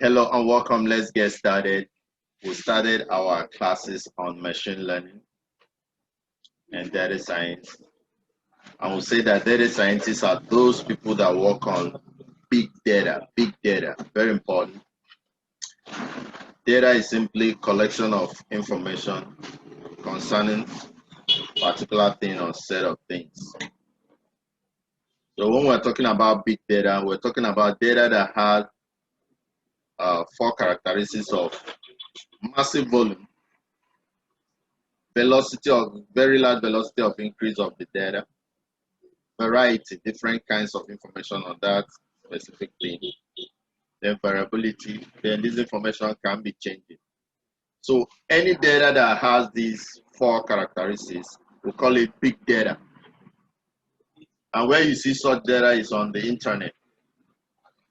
Hello and welcome. Let's get started. We started our classes on machine learning and data science. And we'll say that data scientists are those people that work on big data, very important. Data is simply collection of information concerning particular thing or set of things. So when we're talking about big data, we're talking about data that has four characteristics of massive volume, velocity of very large velocity of increase of the data, variety, different kinds of information on that specific thing, then variability, then this information can be changing. So any data that has these four characteristics, we call it big data. And where you see such data is on the internet.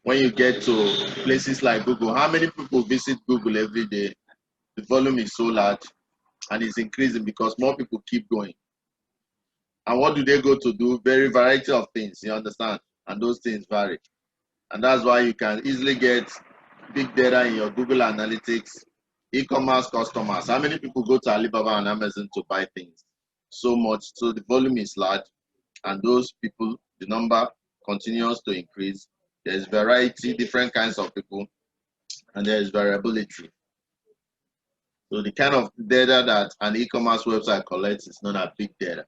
When you get to places like Google, how many people visit Google every day? The volume is so large and it's increasing because more people keep going. And what do they go to do? Very variety of things, you understand? And those things vary. And that's why you can easily get big data in your Google Analytics, e-commerce customers. How many people go to Alibaba and Amazon to buy things? So much. So the volume is large. And those people, the number continues to increase. There's variety, different kinds of people, and there's variability. So the kind of data that an e-commerce website collects is known as big data.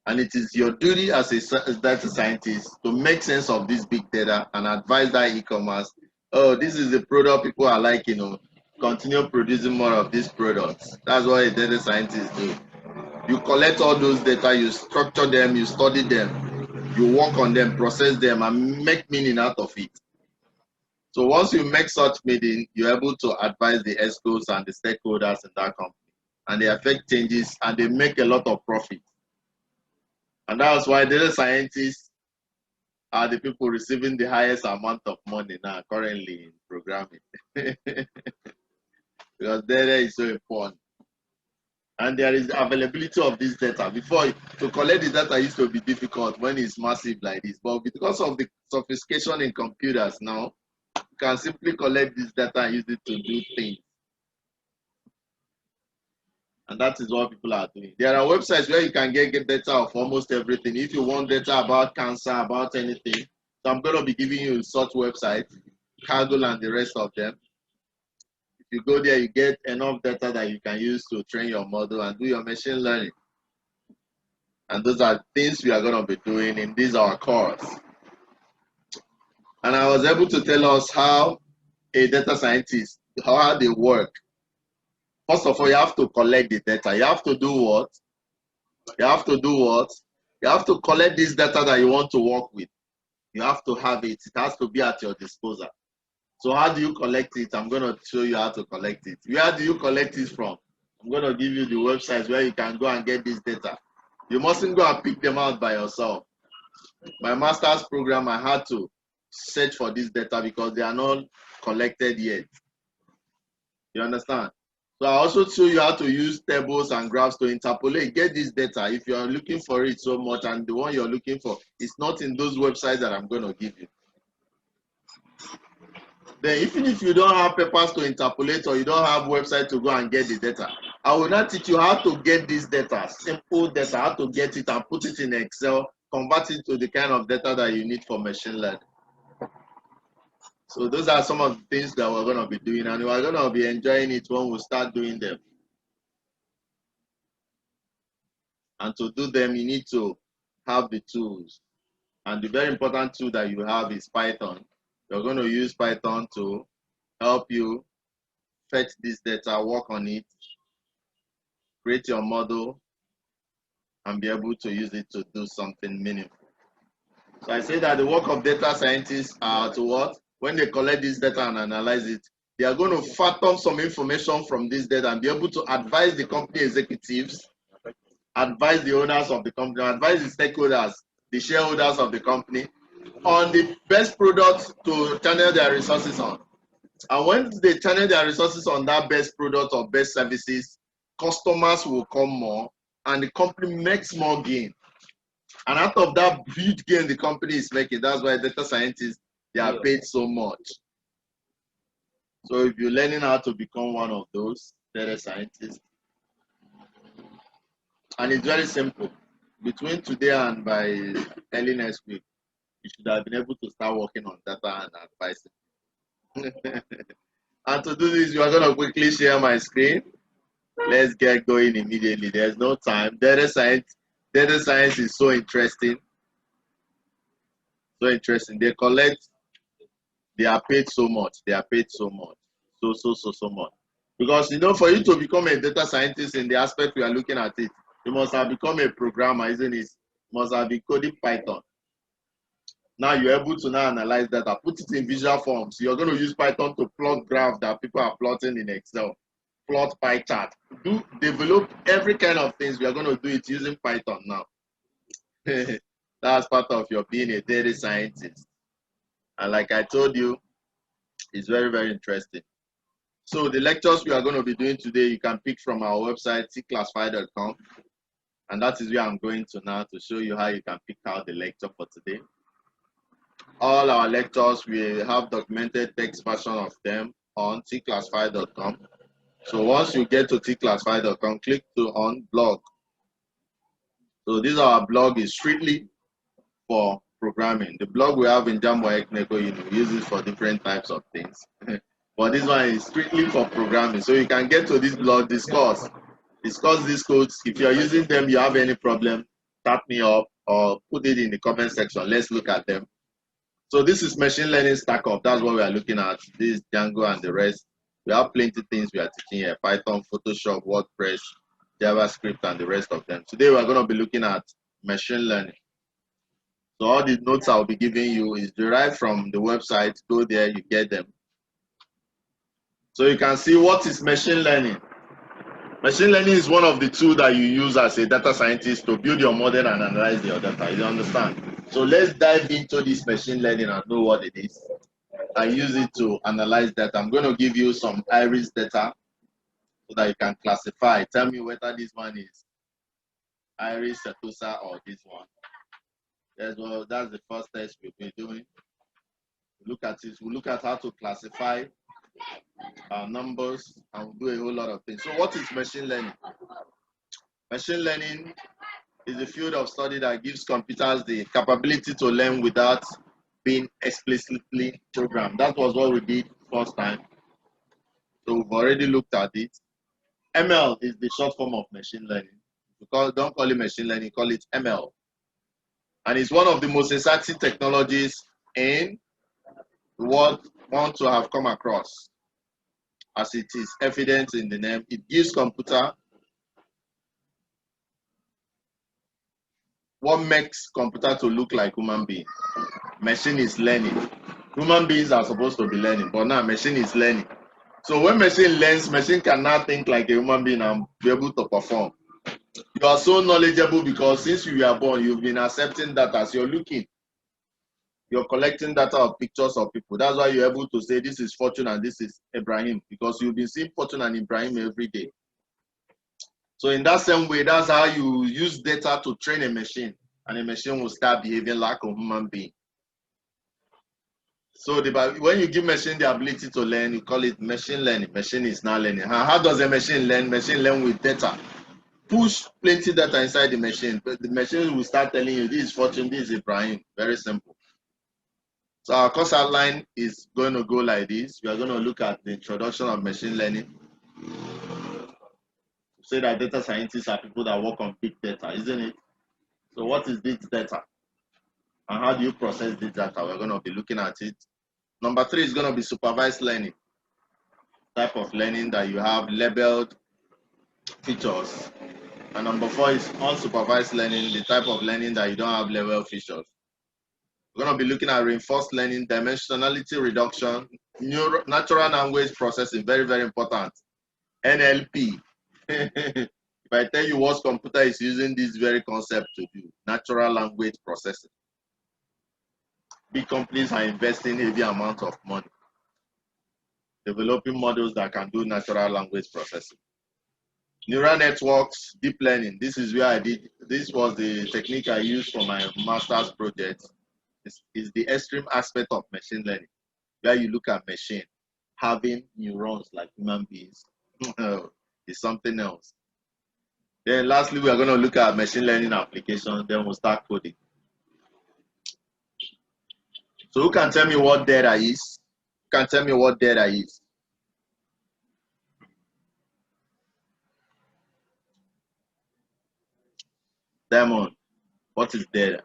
And it is your duty as a data scientist to make sense of this big data and advise that e-commerce, oh, this is the product people are like, continue producing more of these products. That's what a data scientist do. You collect all those data, you structure them, you study them, you work on them, process them, and make meaning out of it. So once you make such meaning, you're able to advise the ESCOs and the stakeholders in that company. And they affect changes and they make a lot of profit. And that's why data scientists are the people receiving the highest amount of money now currently in programming. Because data is so important. And there is availability of this data. Before, to collect the data used to be difficult when it's massive like this. But because of the sophistication in computers now, you can simply collect this data and use it to do things. And that is what people are doing. There are websites where you can get data of almost everything. If you want data about cancer, about anything, so I'm going to be giving you such websites, Kaggle and the rest of them. If you go there, you get enough data that you can use to train your model and do your machine learning. And those are things we are going to be doing in this our course. And I was able to tell us how a data scientist, how they work. First of all, you have to collect the data. You have to do what? You have to do what? You have to collect this data that you want to work with. You have to have it. It has to be at your disposal. So how do you collect it? I'm going to show you how to collect it. Where do you collect it from? I'm going to give you the websites where you can go and get this data. You mustn't go and pick them out by yourself. My master's program, I had to search for this data because they are not collected yet. You understand? So I also show you how to use tables and graphs to interpolate, get this data if you are looking for it so much and the one you're looking for is not in those websites that I'm going to give you. Then even if you don't have papers to interpolate or you don't have website to go and get the data, I will not teach you how to get this data, simple data, how to get it and put it in Excel, convert it to the kind of data that you need for machine learning. So those are some of the things that we're going to be doing, and we're going to be enjoying it when we start doing them. And to do them, you need to have the tools. And the very important tool that you have is Python. You're going to use Python to help you fetch this data, work on it, create your model, and be able to use it to do something meaningful. So I say that the work of data scientists are to what? When they collect this data and analyze it, they are going to fathom some information from this data and be able to advise the company executives, advise the owners of the company, advise the stakeholders, the shareholders of the company on the best product to channel their resources on. And when they channel their resources on that best product or best services, customers will come more and the company makes more gain. And out of that huge gain the company is making, that's why data scientists, they are paid so much. So if you're learning how to become one of those data scientists, and it's very simple. Between today and by early next week, you should have been able to start working on data and advising. And to do this, you are going to quickly share my screen. Let's get going immediately. There's no time. Data science is so interesting. So interesting. They collect, they are paid so much. They are paid so much. So much. Because, you know, for you to become a data scientist in the aspect we are looking at it, you must have become a programmer, isn't it? You must have been coding Python. Now you're able to now analyze data, put it in visual forms. You're going to use Python to plot graphs that people are plotting in Excel, plot pie chart, develop every kind of things. We are going to do it using Python now. That's part of your being a data scientist. And like I told you, it's very, very interesting. So the lectures we are going to be doing today, you can pick from our website, Tclassified.com. And that is where I'm going to now to show you how you can pick out the lecture for today. All our lectures, we have documented text version of them on Tclassified.com. So once you get to Tclassified.com, click on blog. So this our blog is strictly for programming. The blog we have in Jambo Ekene, we use it for different types of things. But this one is strictly for programming. So you can get to this blog, discuss these codes. If you're using them, you have any problem, tap me up or put it in the comment section. Let's look at them. So this is machine learning stack up. That's what we are looking at. This is Django and the rest. We have plenty of things we are teaching here. Python, Photoshop, WordPress, JavaScript, and the rest of them. Today we're going to be looking at machine learning. So all the notes I'll be giving you is derived from the website. Go there, you get them. So you can see what is machine learning. Machine learning is one of the tools that you use as a data scientist to build your model and analyze your data. You understand? So let's dive into this machine learning and know what it is. I use it to analyze data. I'm going to give you some iris data so that you can classify. Tell me whether this one is iris, setosa, or this one. That's the first test we'll be doing. Look at this. We'll look at how to classify our numbers and we'll do a whole lot of things. So what is machine learning? Machine learning is a field of study that gives computers the capability to learn without being explicitly programmed. That was what we did first time. So we've already looked at it. ML is the short form of machine learning. Don't call it machine learning, call it ML. And it's one of the most exciting technologies in the world want to have come across. As it is evident in the name, it gives computer what makes computer to look like human being. Machine is learning. Human beings are supposed to be learning, but now machine is learning. So when machine learns, machine can now think like a human being and be able to perform. You are so knowledgeable because since you were born, you've been accepting data as you're looking. You're collecting data of pictures of people. That's why you're able to say this is Fortune and this is Ibrahim, because you've been seeing Fortune and Ibrahim every day. So in that same way, that's how you use data to train a machine, and a machine will start behaving like a human being. So when you give machine the ability to learn, you call it machine learning. Machine is now learning. How does a machine learn? Machine learn with data. Push plenty data inside the machine, but the machine will start telling you this is Fortune, this is Ibrahim. Very simple. So our course outline is going to go like this. We are going to look at the introduction of machine learning. Say that data scientists are people that work on big data, isn't it? So what is big data? And how do you process this data? We're going to be looking at it. Number 3 is going to be supervised learning. Type of learning that you have labeled features. And number 4 is unsupervised learning, the type of learning that you don't have labeled features. We're going to be looking at reinforced learning, dimensionality reduction, natural language processing, very, very important. NLP. If I tell you what computer is using this very concept to do, natural language processing. Big companies are investing heavy amounts of money developing models that can do natural language processing. Neural networks, deep learning. This is where this was the technique I used for my master's project. Is the extreme aspect of machine learning, where you look at machine, having neurons like human beings. It's something else. Then lastly, we are going to look at machine learning applications. Then we'll start coding. So who can tell me what data is? Who can tell me what data is? Diamond, what is data?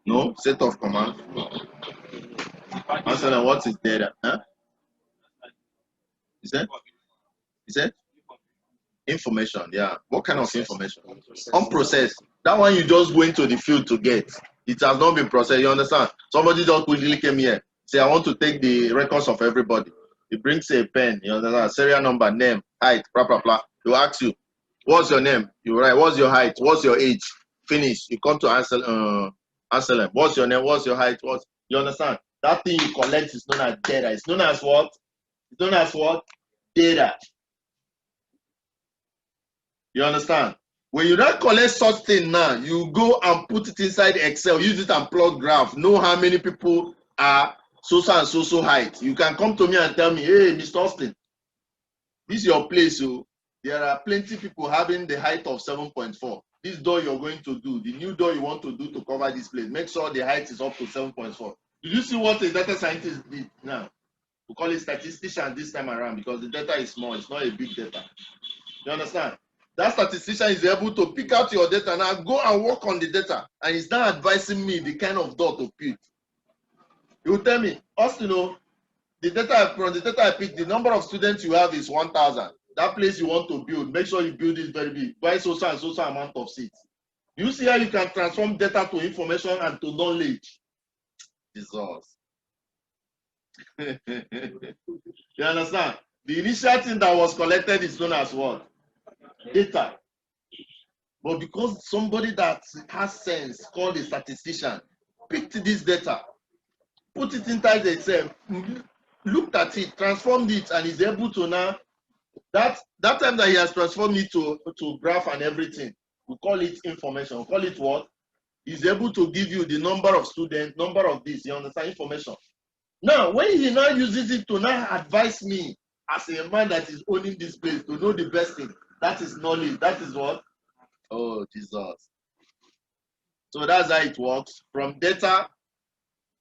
No? Set of commands? Answer, what is data? Huh? Is that? Is that? Information, yeah. What kind of information? Unprocessed. That one you just go into the field to get. It has not been processed. You understand? Somebody just quickly came here. Say, I want to take the records of everybody. He brings a pen. You understand? Serial number, name, height, blah, blah, blah. He will ask you, what's your name? You write, what's your height? What's your age? Finish. You come to answer them. What's your name? What's your height? What's, you understand? That thing you collect is known as data. It's known as what? It's known as what? Data. You understand? When you don't collect such thing now, you go and put it inside Excel, use it and plot graph, know how many people are so and so height. You can come to me and tell me, hey, Mr. Austin, this is your place. So there are plenty people having the height of 7.4. This door you're going to do, the new door you want to do to cover this place, make sure the height is up to 7.4. Did you see what a data scientist did now? We call it statistician this time around because the data is small, it's not a big data. You understand? That statistician is able to pick out your data now, go and work on the data, and he's now advising me the kind of door to pick. He will tell me, Austin, you know, the data from the data I picked, the number of students you have is 1,000. That place you want to build, make sure you build it very big. Buy so and so amount of seats. You see how you can transform data to information and to knowledge. Jesus. You understand? The initial thing that was collected is known as what? Data. But because somebody that has sense, called a statistician, picked this data, put it inside Excel, looked at it, transformed it, and is able to now, that time that he has transformed it to graph and everything, we call it information. We call it what? He's able to give you the number of students, number of this, you understand, information. Now, when he now uses it to now advise me as a man that is owning this place to know the best thing, that is knowledge. That is what? Oh, Jesus. So that's how it works. From data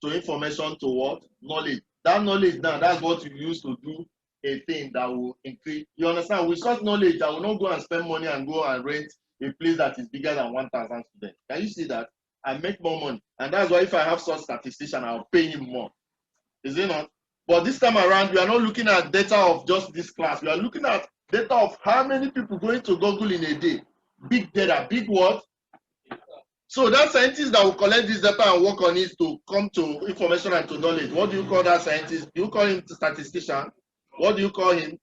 to information to what? Knowledge. That knowledge now, that's what you use to do a thing that will increase. You understand? With such knowledge, I will not go and spend money and go and rent a place that is bigger than 1,000 students. Can you see that? I make more money. And that's why if I have such statistician, I'll pay him more. Is it not? But this time around, we are not looking at data of just this class. We are looking at data of how many people going to Google in a day. Big data, big what? So that scientist that will collect this data and work on it to come to information and to knowledge, what do you call that scientist? Do you call him statistician? What do you call him?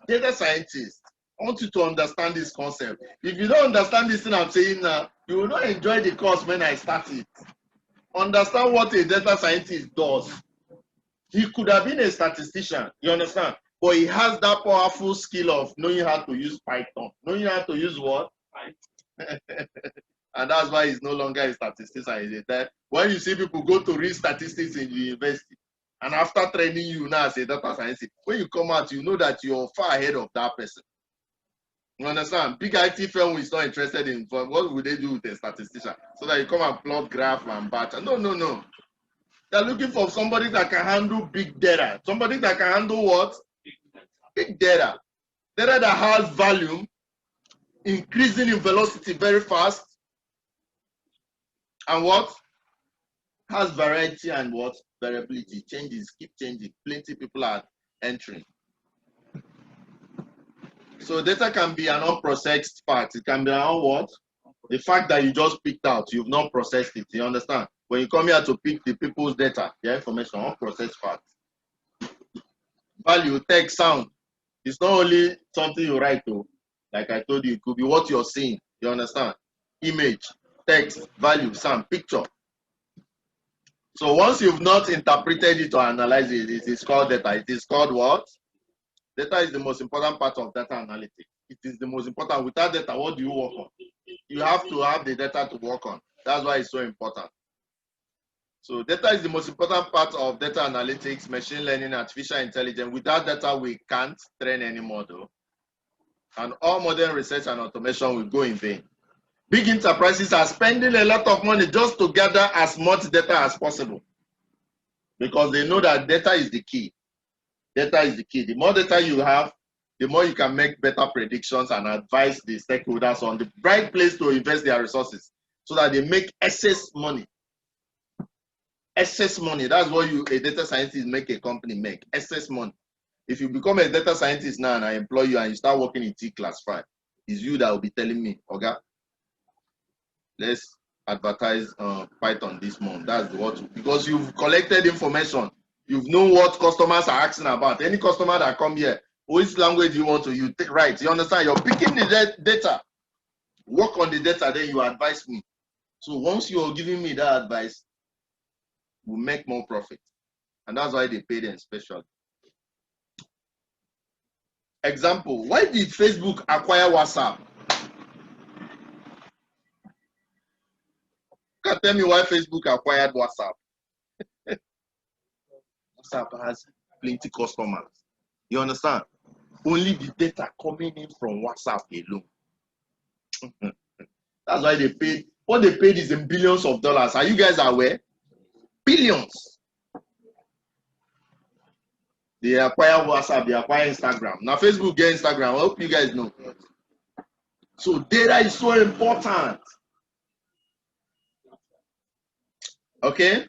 Data scientist. I want you to understand this concept. If you don't understand this thing I'm saying now, you will not enjoy the course when I start it. Understand what a data scientist does. He could have been a statistician, you understand? But he has that powerful skill of knowing how to use Python. Knowing how to use what? And that's why he's no longer a statistician. When you see people go to read statistics in the university, and after training you now as a data scientist, when you come out, you know that you're far ahead of that person. You understand? Big IT firm is not interested in what would they do with a statistician? So that you come and plot graph and batch. No. They're looking for somebody that can handle big data. Somebody that can handle what? Big data. Data that has volume, increasing in velocity very fast, and what? Has variety and what? Variability. Changes, keep changing. Plenty people are entering. So data can be an unprocessed part. It can be an what? The fact that you just picked out, you've not processed it. You understand? When you come here to pick the people's data, their information, unprocessed facts. Value, text, sound. It's not only something you write to. Like I told you, it could be what you're seeing. You understand? Image, text, value, sound, picture. So once you've not interpreted it or analyzed it, it is called data. It is called what? Data is the most important part of data analytics. It is the most important. Without data, what do you work on? You have to have the data to work on. That's why it's so important. So data is the most important part of data analytics, machine learning, artificial intelligence. Without data, we can't train any model. And all modern research and automation will go in vain. Big enterprises are spending a lot of money just to gather as much data as possible, because they know that data is the key. Data is the key. The more data you have, the more you can make better predictions and advise the stakeholders on the right place to invest their resources so that they make excess money. Excess money. That's what a data scientist make a company make. Excess money. If you become a data scientist now and I employ you and you start working in Tclassified, it's you that will be telling me, okay, let's advertise Python this month. That's what, because you've collected information. You've known what customers are asking about. Any customer that come here, which language you want to use, right? You understand? You're picking the data. Work on the data, then you advise me. So once you're giving me that advice, we'll make more profit. And that's why they pay them special. Example, why did Facebook acquire WhatsApp? You can tell me why Facebook acquired WhatsApp. WhatsApp has plenty customers. You understand? Only the data coming in from WhatsApp alone. That's why they paid. What they paid is in billions of dollars. Are you guys aware? Billions. They acquire WhatsApp, they acquire Instagram. Now Facebook get Instagram. I hope you guys know. So data is so important. Okay?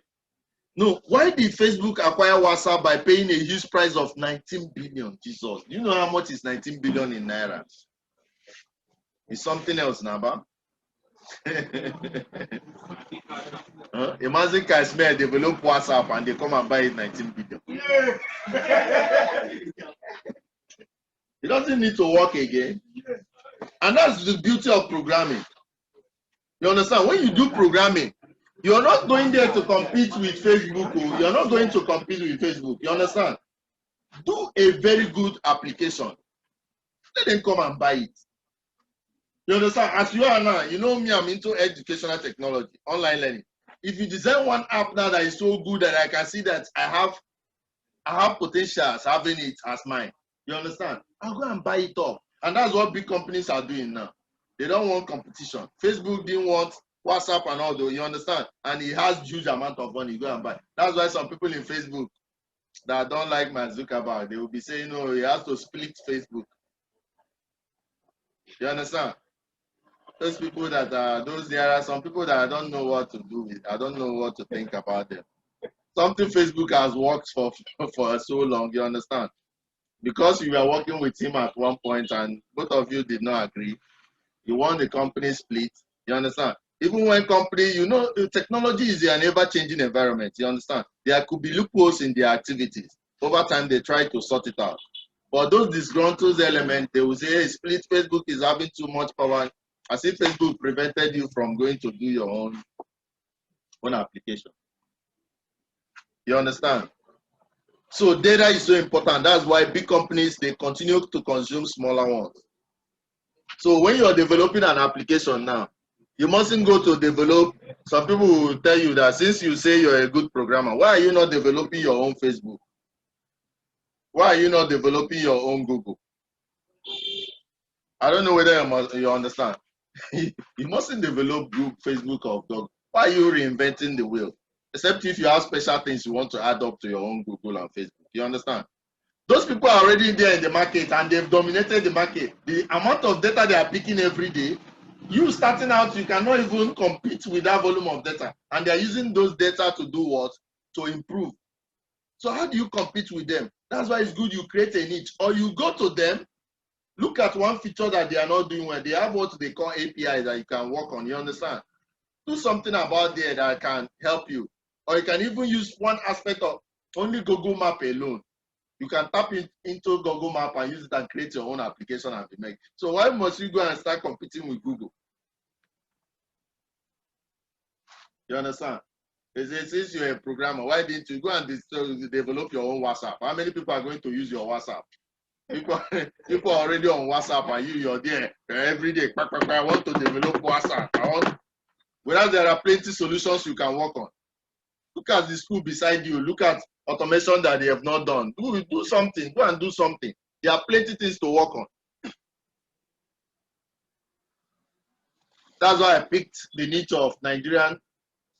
No, why did Facebook acquire WhatsApp by paying a huge price of 19 billion? Jesus. Do you know how much is 19 billion in Naira? It's something else, Naba. Imagine Kashmir develop WhatsApp and they come and buy it 19 billion. It doesn't need to work again. And that's the beauty of programming. You understand? When you do programming, you're not going there to compete with Facebook. You're not going to compete with Facebook. You understand? Do a very good application. Let them come and buy it. You understand? As you are now, you know me, I'm into educational technology, online learning. If you design one app now that is so good that I can see that I have potential as having it as mine. You understand? I'll go and buy it up. And that's what big companies are doing now. They don't want competition. Facebook didn't want WhatsApp and all those, you understand? And it has huge amount of money. You go and buy. That's why some people in Facebook that don't like Mark Zuckerberg, they will be saying, no, he has to split Facebook. You understand? Those people that are, there are some people that I don't know what to do with. I don't know what to think about them. Something Facebook has worked for so long, you understand? Because you were working with him at one point and both of you did not agree, you want the company split, you understand? Even when company, you know, technology is an ever-changing environment, you understand? There could be loopholes in their activities. Over time, they try to sort it out. But those disgruntled elements, they will say, hey, split Facebook is having too much power, as if Facebook prevented you from going to do your own application. You understand? So data is so important. That's why big companies, they continue to consume smaller ones. So when you're developing an application now, you mustn't go to develop. Some people will tell you that since you say you're a good programmer, why are you not developing your own Facebook? Why are you not developing your own Google? I don't know whether you understand. You mustn't develop Google, Facebook, or Google. Why are you reinventing the wheel? Except if you have special things you want to add up to your own Google and Facebook. You understand? Those people are already there in the market and they've dominated the market. The amount of data they are picking every day, you starting out, you cannot even compete with that volume of data. And they're using those data to do what? To improve. So how do you compete with them? That's why it's good you create a niche. Or you go to them, look at one feature that they are not doing well. They have what they call APIs that you can work on. You understand? Do something about there that can help you. Or you can even use one aspect of only Google Map alone. You can tap into Google Map and use it and create your own application and make. So why must you go and start competing with Google? You understand? Since you're a programmer, why didn't you go and develop your own WhatsApp? How many people are going to use your WhatsApp? People are already on WhatsApp and you're there every day. I want to develop WhatsApp. Whereas there are plenty solutions you can work on. Look at the school beside you. Look at automation that they have not done. Do something. Go and do something. There are plenty of things to work on. That's why I picked the niche of Nigerian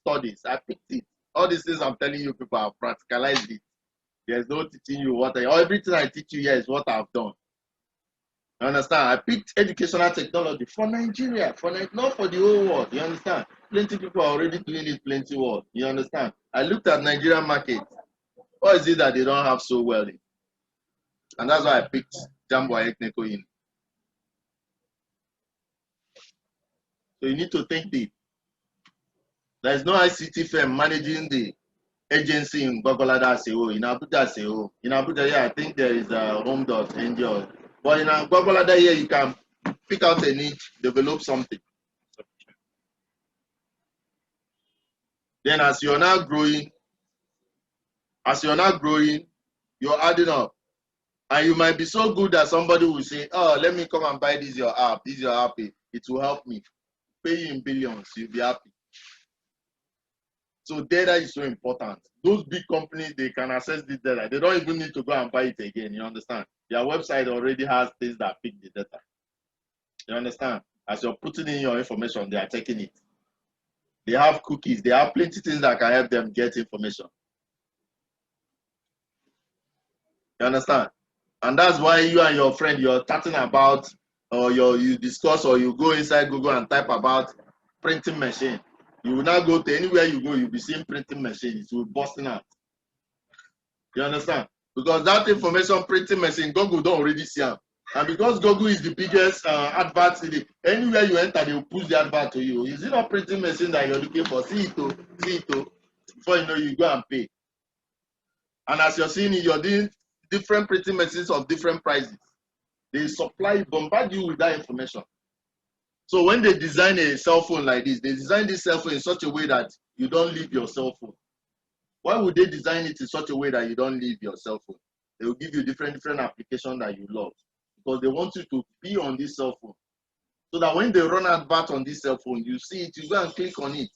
studies. I picked it. All these things I'm telling you, people have practicalized it. There's no teaching you what everything I teach you here is what I've done. You understand? I picked educational technology for Nigeria, not for the whole world. You understand? Plenty of people are already doing it plenty world. You understand? I looked at Nigerian market. What is it that they don't have so well in? And that's why I picked Jambo Ekene in. So you need to think deep. There is no ICT firm managing the agency in Gwagwalada SEO, in Abuja SEO. In Abuja, yeah, I think there is a home.ngo. But in Gwagwalada here, you can pick out a niche, develop something. Then as you're now growing, you're adding up. And you might be so good that somebody will say, oh, let me come and buy this your app. This is your app. It will help me. Pay you in billions, you'll be happy. So data is so important. Those big companies, they can access this data. They don't even need to go and buy it again. You understand? Their website already has things that pick the data. You understand? As you're putting in your information, they are taking it. They have cookies. They have plenty of things that can help them get information. You understand? And that's why you and your friend, you're chatting about, or you discuss, or you go inside Google and type about printing machine. You will not go to anywhere you go, you'll be seeing printing machines. It will be busting out. You understand? Because that information printing machine, Google don't already see them. And because Google is the biggest advert city, anywhere you enter, they will push the advert to you. Is it not printing machine that you're looking for? See it. Before you know, you go and pay. And as you're seeing it, you're doing different printing machines of different prices. They bombard you with that information. So when they design a cell phone like this, they design this cell phone in such a way that you don't leave your cell phone. Why would they design it in such a way that you don't leave your cell phone? They will give you different applications that you love, because they want you to be on this cell phone. So that when they run advert on this cell phone, you see it, you go and click on it.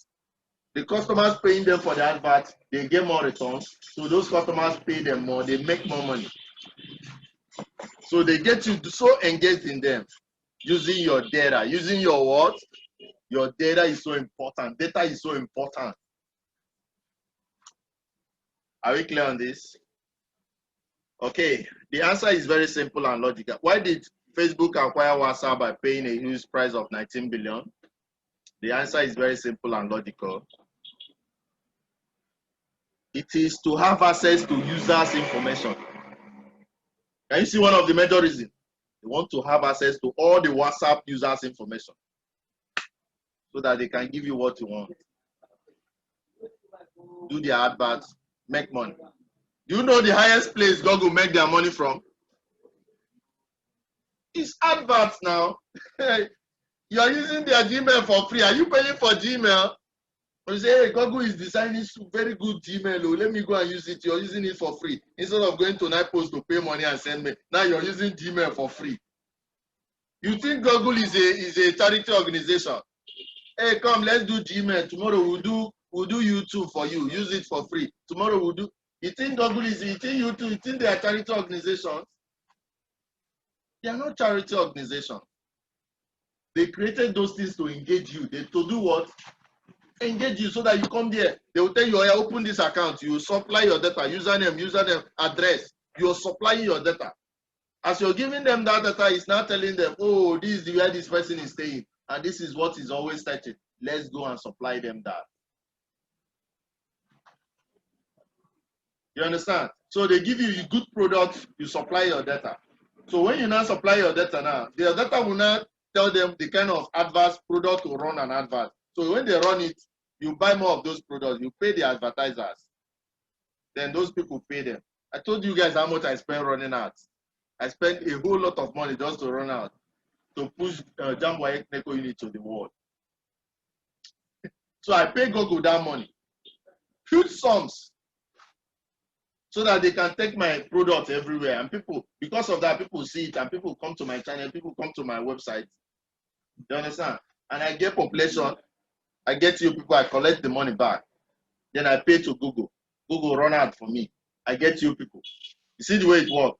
The customers paying them for the advert, they get more returns. So those customers pay them more, they make more money. So they get you so engaged in them, using your data, using your what? Your data is so important. Data is so important. Are we clear on this? Okay, the answer is very simple and logical. Why did Facebook acquire WhatsApp by paying a huge price of 19 billion? The answer is very simple and logical. It is to have access to users' information. Can you see one of the major reasons? They want to have access to all the WhatsApp users' information so that they can give you what you want. Do their adverts, make money. Do you know the highest place Google make their money from? It's adverts now. You are using their Gmail for free. Are you paying for Gmail? You say, hey, Google is designing very good Gmail. Oh, let me go and use it. You're using it for free. Instead of going to NIPOS to pay money and send me, now you're using Gmail for free. You think Google is a charity organization? Hey, come, let's do Gmail. Tomorrow we'll do YouTube for you. Use it for free. Tomorrow we'll do. You think Google is, you think YouTube, you think they are charity organizations? They are not charity organizations. They created those things to engage you. To do what? Engage you so that you come there. They will tell you, oh, yeah, open this account. You supply your data, username, address. You're supplying your data. As you're giving them that data, it's now telling them, oh, this is where this person is staying. And this is what is always touching. Let's go and supply them that. You understand? So they give you good products, you supply your data. So when you now supply your data now, their data will now tell them the kind of adverse product to run an advert. So when they run it, you buy more of those products, you pay the advertisers. Then those people pay them. I told you guys how much I spent running ads. I spent a whole lot of money just to run out, to push Jambo Ekene unit to the world. So I pay Goku that money, huge sums, so that they can take my product everywhere. And people, because of that, people see it and people come to my channel, people come to my website. You understand? And I get population, I get you people, I collect the money back. Then I pay to Google. Google run ad for me. I get you people. You see the way it works?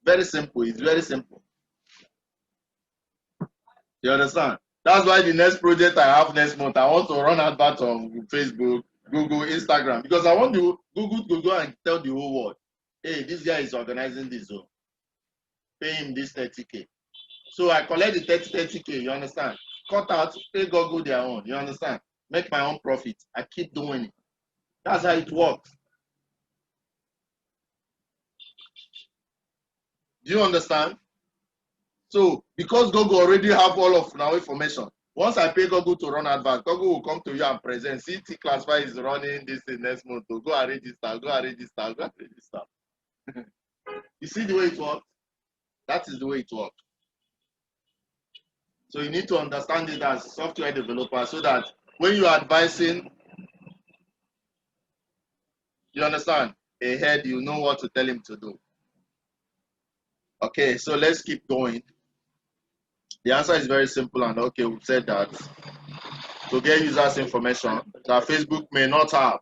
Very simple. It's very simple. You understand? That's why the next project I have next month, I want to run advert on Facebook, Google, Instagram, because I want Google to go and tell the whole world, hey, this guy is organizing this zone. Pay him this 30K. So I collect the 30K, you understand? Cut out, pay Google their own, you understand? Make my own profit. I keep doing it. That's how it works. Do you understand? So because Google already have all of our information, once I pay Google to run advert, Google will come to you and present. See, Tclassified is running this thing next month. So go and register, go and register, go and register. You see the way it works? That is the way it works. So you need to understand it as software developer so that when you are advising, you understand, ahead, you know what to tell him to do. Okay, so let's keep going. The answer is very simple, and okay, we've said that to get users information that Facebook may not have.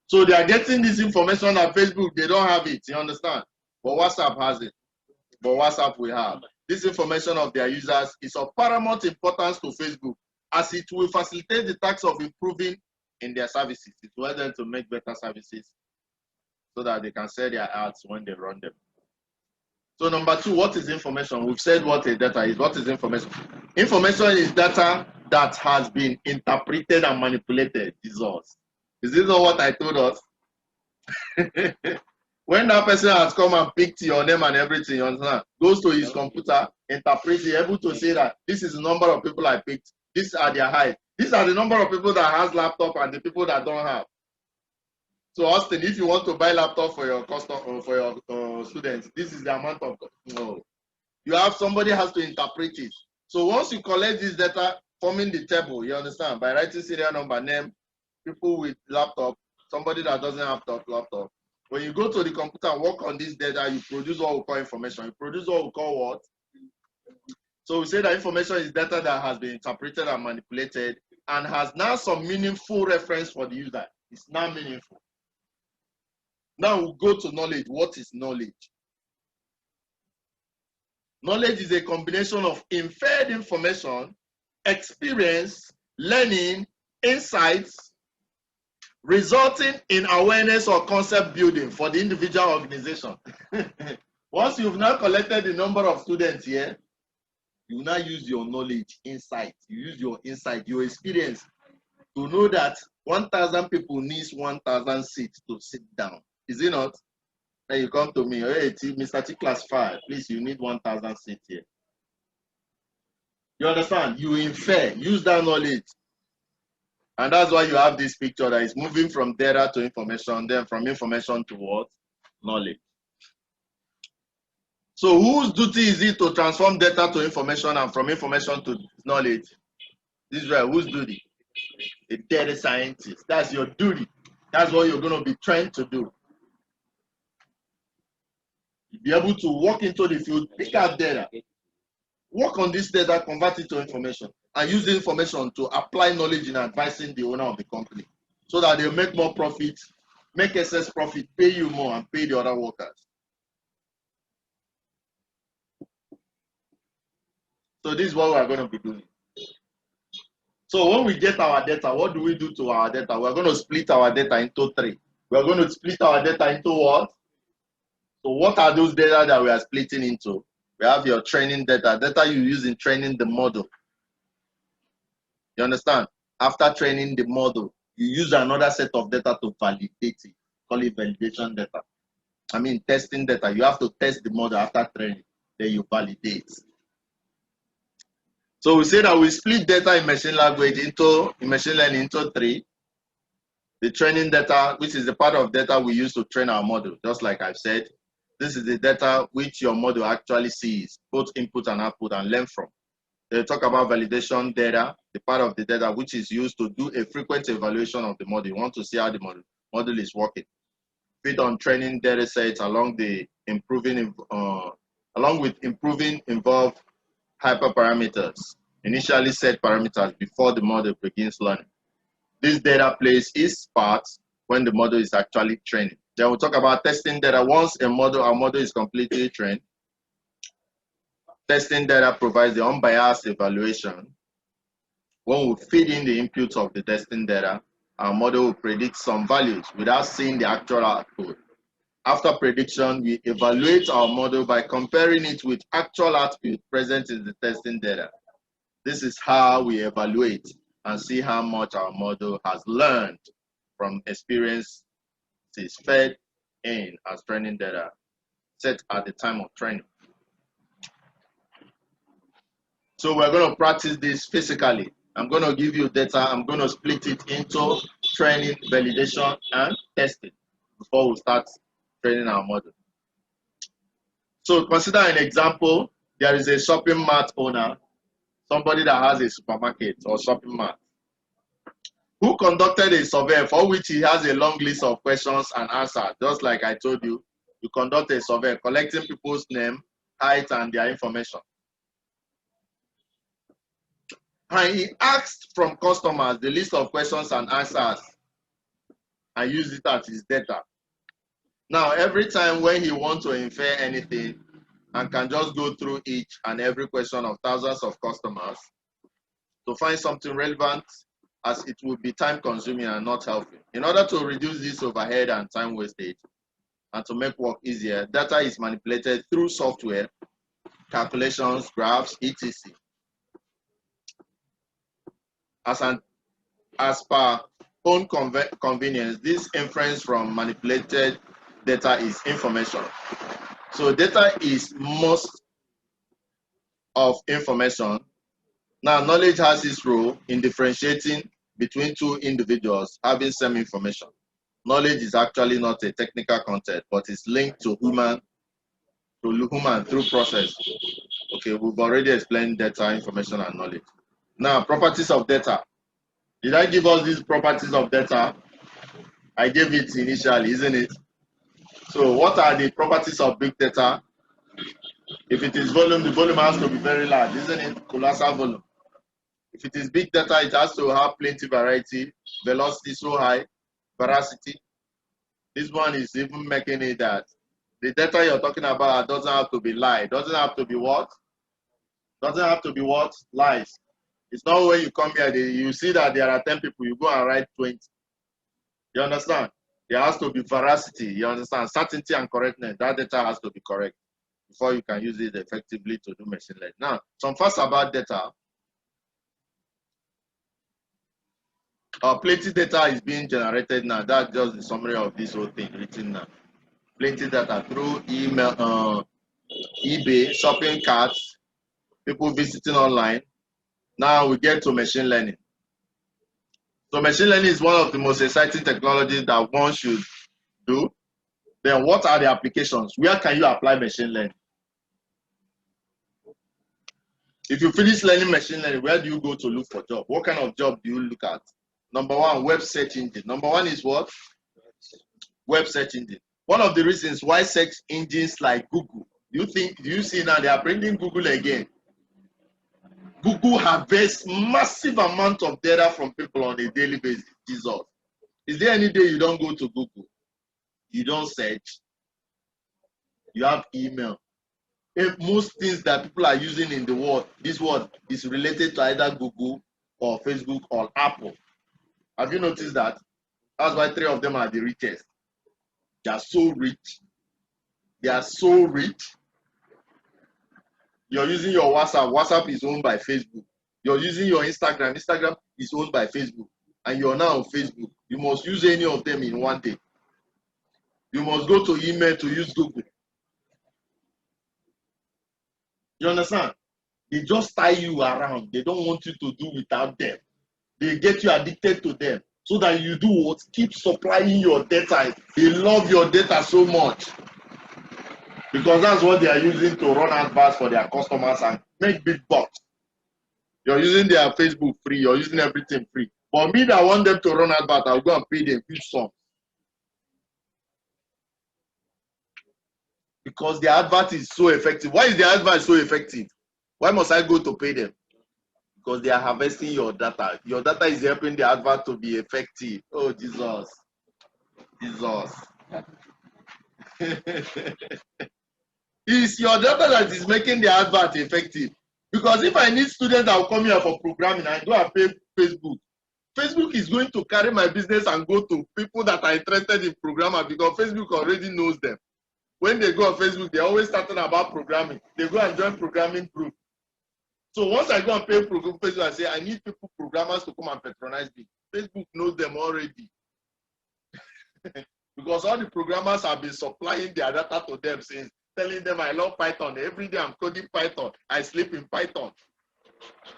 So they are getting this information that Facebook, they don't have it, you understand? But WhatsApp has it. But WhatsApp we have. This information of their users is of paramount importance to Facebook, as it will facilitate the task of improving in their services. It will help them to make better services so that they can sell their ads when they run them. So number two, what is information? We've said what a data is. What is information? Information is data that has been interpreted and manipulated. Is this not what I told us? When that person has come and picked your name and everything, you understand, goes to his computer, interprets it, able to say that this is the number of people I picked, these are their height, these are the number of people that has laptop and the people that don't have. So Austin, if you want to buy laptop for your customer, for your students, this is the amount of, no. You have somebody has to interpret it. So once you collect this data, forming the table, you understand, by writing serial number, name, people with laptop, somebody that doesn't have laptop. When you go to the computer and work on this data, you produce what we call information. You produce what we call what? So we say that information is data that has been interpreted and manipulated and has now some meaningful reference for the user. It's now meaningful. Now we'll go to knowledge. What is knowledge? Knowledge is a combination of inferred information, experience, learning, insights, resulting in awareness or concept building for the individual organization. Once you've now collected the number of students here, you now use your knowledge, insight. You use your insight, your experience to know that 1,000 people needs 1,000 seats to sit down. Is it not? Then you come to me, hey, Mr. Tclassified, please, you need 1,000 seats here. You understand? You infer, use that knowledge. And that's why you have this picture that is moving from data to information, then from information to what? Knowledge. So whose duty is it to transform data to information and from information to knowledge? Israel, whose duty? A data scientist. That's your duty. That's what you're going to be trained to do. You'll be able to walk into the field, pick out data, work on this data, convert it to information, and use the information to apply knowledge in advising the owner of the company so that they'll make more profit, make excess profit, pay you more, and pay the other workers. So this is what we are going to be doing. So when we get our data, what do we do to our data? We're going to split our data into three. We're going to split our data into what? So what are those data that we are splitting into? We have your training data you use in training the model. You understand? After training the model, you use another set of data to validate it. Call it validation data. I mean, testing data. You have to test the model after training, then you validate. So we say that we split data in machine learning into three. The training data, which is the part of data we use to train our model, just like I've said. This is the data which your model actually sees, both input and output, and learn from. They talk about validation data, the part of the data which is used to do a frequent evaluation of the model. You want to see how the model is working. Fit on training data sets along with improving involved hyperparameters, initially set parameters before the model begins learning. This data plays its part when the model is actually training. Then we'll talk about testing data. Once our model is completely trained, testing data provides the unbiased evaluation. When we feed in the inputs of the testing data, our model will predict some values without seeing the actual output. After prediction, we evaluate our model by comparing it with actual output present in the testing data. This is how we evaluate and see how much our model has learned from experiences fed in as training data set at the time of training. So we're going to practice this physically. I'm going to give you data. I'm going to split it into training, validation, and testing before we start training our model. So consider an example. There is a shopping mart owner, somebody that has a supermarket or shopping mart, who conducted a survey for which he has a long list of questions and answers. Just like I told you, you conduct a survey collecting people's name, height, and their information. And he asked from customers the list of questions and answers and used it as his data. Now, every time when he wants to infer anything and can just go through each and every question of thousands of customers to find something relevant, as it would be time consuming and not helpful. In order to reduce this overhead and time wastage and to make work easier, data is manipulated through software, calculations, graphs, etc. As per own convenience, this inference from manipulated data is information. So data is most of information. Now, knowledge has its role in differentiating between two individuals having same information. Knowledge is actually not a technical content, but it's linked to human through process. Okay, we've already explained data, information, and knowledge. Now, properties of data. Did I give us these properties of data? I gave it initially, isn't it? So what are the properties of big data? If it is volume, the volume has to be very large, isn't it? Colossal volume. If it is big data, it has to have plenty variety, velocity so high, veracity. This one is even making it that the data you're talking about doesn't have to be lie. Doesn't have to be what? Doesn't have to be what? Lies. It's not when you come here, you see that there are 10 people, you go and write 20. You understand? There has to be veracity. You understand? Certainty and correctness. That data has to be correct before you can use it effectively to do machine learning. Now, some facts about data. Plenty data is being generated now. That's just the summary of this whole thing written now. Plenty data through email, eBay, shopping carts, people visiting online. Now we get to machine learning. So machine learning is one of the most exciting technologies that one should do. Then what are the applications? Where can you apply machine learning? If you finish learning machine learning, where do you go to look for job? What kind of job do you look at? Number one, web search engine. Number one is what? Web search engine. One of the reasons why search engines like Google, do you see now they are bringing Google again? Google harvests massive amount of data from people on a daily basis. Jesus. Is there any day you don't go to Google? You don't search. You have email. If most things that people are using in the world, this world is related to either Google or Facebook or Apple. Have you noticed that? That's why 3 of them are the richest. They are so rich. They are so rich. You're using your WhatsApp. WhatsApp is owned by Facebook. You're using your Instagram. Instagram is owned by Facebook. And you're now on Facebook. You must use any of them in one day. You must go to email to use Google. You understand? They just tie you around. They don't want you to do without them. They get you addicted to them so that you do what? Keep supplying your data. They love your data so much because that's what they are using to run adverts for their customers and make big bucks. You're using their Facebook free. You're using everything free. But me that want them to run adverts, I'll go and pay them huge sum. Because the advert is so effective. Why is the advert so effective? Why must I go to pay them? Because they are harvesting your data. Your data is helping the advert to be effective. Oh, Jesus. Jesus. It's your data that is making the advert effective. Because if I need students that will come here for programming and go and pay Facebook, Facebook is going to carry my business and go to people that are interested in programming because Facebook already knows them. When they go on Facebook, they're always talking about programming. They go and join programming group. So once I go and pay Facebook, I say, I need people, programmers to come and patronize me. Facebook knows them already. Because all the programmers have been supplying their data to them since, telling them I love Python. Every day I'm coding Python. I sleep in Python.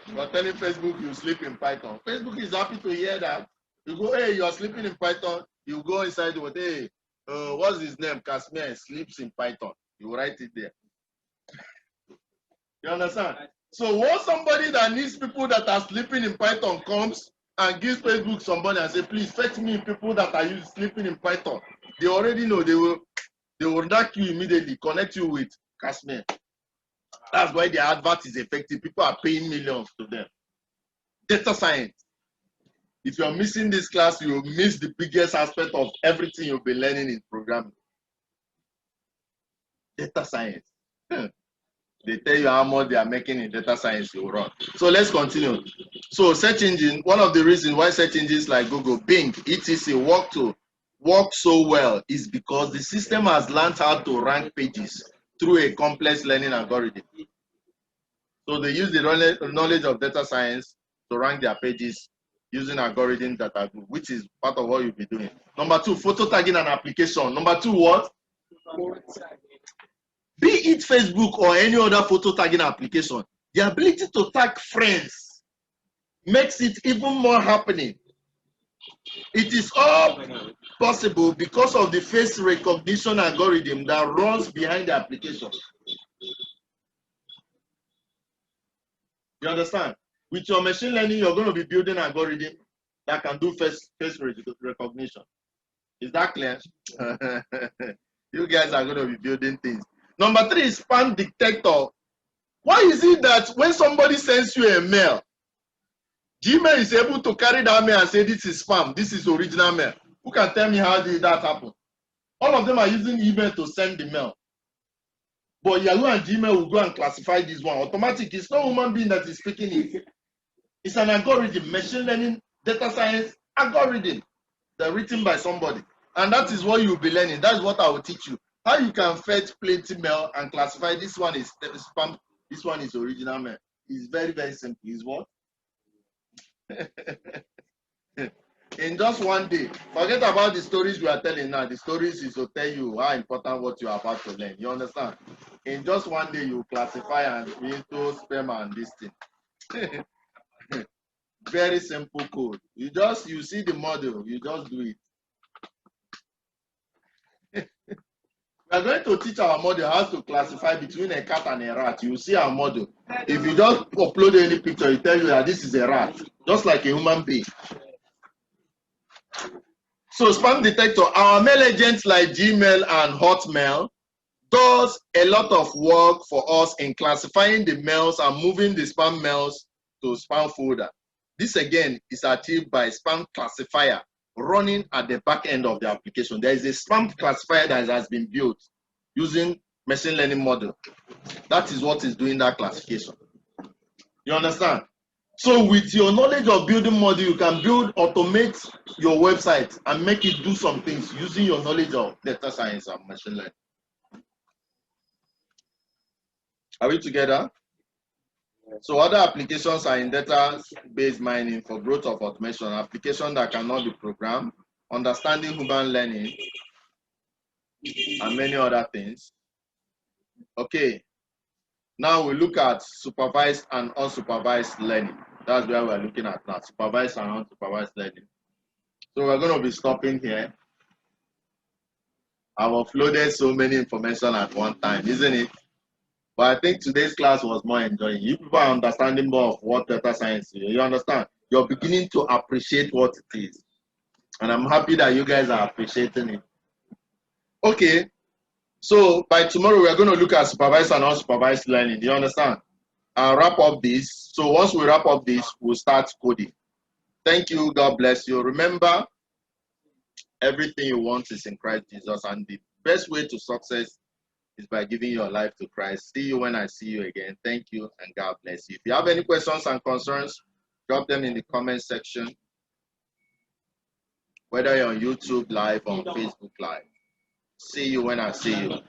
You're telling Facebook you sleep in Python. Facebook is happy to hear that. You go, hey, you're sleeping in Python. You go inside with, hey, what's his name? Casimir sleeps in Python. You write it there. You understand? So once somebody that needs people that are sleeping in Python comes and gives Facebook some money and say, please fetch me people that are sleeping in Python, they already know they will knock you immediately, connect you with Casimir. That's why the advert is effective. People are paying millions to them. Data science. If you're missing this class, you'll miss the biggest aspect of everything you'll be learning in programming. Data science. They tell you how much they are making in data science you run. So let's continue. So search engine, one of the reasons why search engines like Google, Bing, etc. work so well is because the system has learned how to rank pages through a complex learning algorithm. So they use the knowledge of data science to rank their pages using algorithms that are good, which is part of what you'll be doing. Number 2, photo tagging an application. Number 2, what? Be it Facebook or any other photo tagging application, the ability to tag friends makes it even more happening. It is all possible because of the face recognition algorithm that runs behind the application. You understand? With your machine learning, you're going to be building an algorithm that can do face recognition. Is that clear? You guys are going to be building things. Number 3 is spam detector. Why is it that when somebody sends you a mail, Gmail is able to carry that mail and say this is spam, this is original mail? Who can tell me how did that happen? All of them are using email to send the mail. But Yahoo and Gmail will go and classify this one. Automatic, it's no human being that is speaking it. It's an algorithm, machine learning, data science algorithm. They're written by somebody. And that is what you'll be learning. That's what I will teach you. How you can fetch plenty mail and classify this one is spam, this one is original mail. It's very, very simple. Is what? In just one day. Forget about the stories we are telling now. The stories is to tell you how important what you are about to learn. You understand? In just one day, you classify and into spam and this thing. Very simple code. You see the model, you just do it. We are going to teach our model how to classify between a cat and a rat. You see our model. If you just upload any picture, it tells you that this is a rat, just like a human being. So spam detector, our mail agents like Gmail and Hotmail does a lot of work for us in classifying the mails and moving the spam mails to spam folder. This again is achieved by spam classifier running at the back end of the application. There is a spam classifier that has been built using machine learning model. That is what is doing that classification. You understand? So with your knowledge of building model, you can automate your website and make it do some things using your knowledge of data science and machine learning. Are we together? So other applications are in database mining for growth of automation, application that cannot be programmed, understanding human learning, and many other things. Okay, now we look at supervised and unsupervised learning. That's where we're looking at now, supervised and unsupervised learning. So we're going to be stopping here. I've uploaded so many information at one time, isn't it? But I think today's class was more enjoying. You people are understanding more of what data science is. You understand? You're beginning to appreciate what it is. And I'm happy that you guys are appreciating it. Okay. So by tomorrow, we're going to look at supervised and unsupervised learning. Do you understand? I'll wrap up this. So once we wrap up this, we'll start coding. Thank you. God bless you. Remember, Everything you want is in Christ Jesus, and the best way to success is by giving your life to Christ. See you when I see you again. Thank you, and God bless you. If you have any questions and concerns, drop them in the comment section, whether you're on YouTube Live or on Facebook Live. See you when I see you.